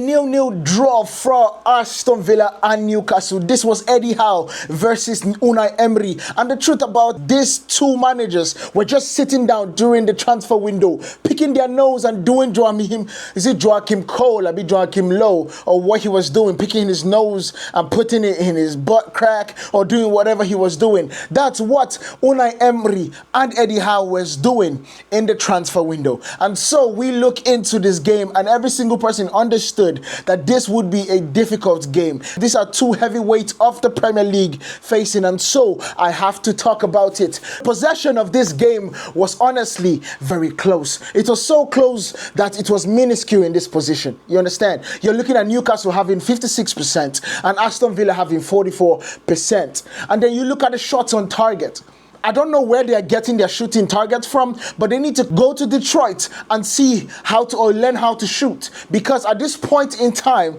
0-0 draw for Aston Villa and Newcastle. This was Eddie Howe versus Unai Emery. And the truth about these two managers were just sitting down during the transfer window, picking their nose and doing Joachim Cole, Joachim Low, or what he was doing, picking his nose and putting it in his butt crack or doing whatever he was doing. That's what Unai Emery and Eddie Howe was doing in the transfer window. And so we look into this game, and every single person understood that this would be a difficult game. These are two heavyweights of the Premier League facing, and so I have to talk about it. Possession of this game was honestly very close. It was so close that it was minuscule in this position. You understand? You're looking at Newcastle having 56% and Aston Villa having 44%. And then you look at the shots on target. I don't know where they are getting their shooting targets from, but they need to go to Detroit and see how to, or learn how to shoot. Because at this point in time,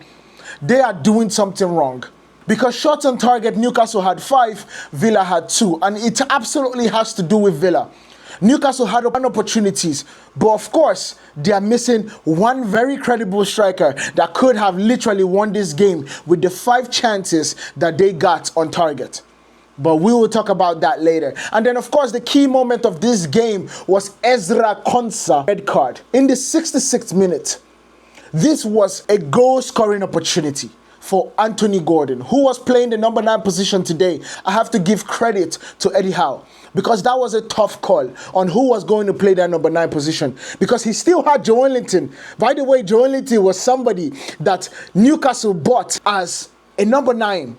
they are doing something wrong. Because shots on target, Newcastle had 5, Villa had 2. And it absolutely has to do with Villa. Newcastle had opportunities, but of course, they are missing one very credible striker that could have literally won this game with the 5 chances that they got on target. But we will talk about that later. And then, of course, the key moment of this game was Ezra Konsa red card. In the 66th minute, this was a goal-scoring opportunity for Anthony Gordon, who was playing the number 9 position today. I have to give credit to Eddie Howe, because that was a tough call on who was going to play that number 9 position, because he still had Joelinton. By the way, Joelinton was somebody that Newcastle bought as a number 9.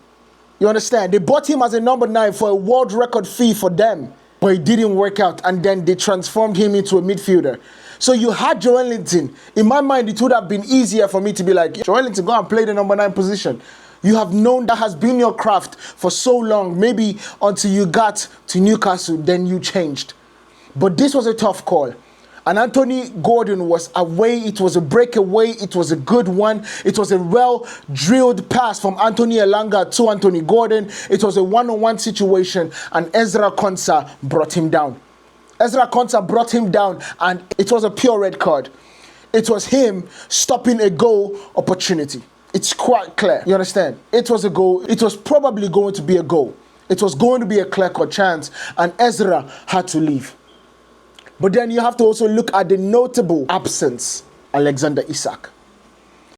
You understand? They bought him as a number 9 for a world record fee for them, but it didn't work out, and then they transformed him into a midfielder. So you had Joelinton. In my mind, it would have been easier for me to be like, Joelinton, go and play the number 9 position. You have known that has been your craft for so long, maybe until you got to Newcastle, then you changed. But this was a tough call. And Anthony Gordon was away. It was a breakaway. It was a good one. It was a well-drilled pass from Anthony Elanga to Anthony Gordon. It was a one-on-one situation, and Ezra Konsa brought him down. Ezra Konsa brought him down, and it was a pure red card. It was him stopping a goal opportunity. It's quite clear. You understand? It was a goal. It was probably going to be a goal. It was going to be a clear-cut chance, and Ezra had to leave. But then you have to also look at the notable absence, Alexander Isak.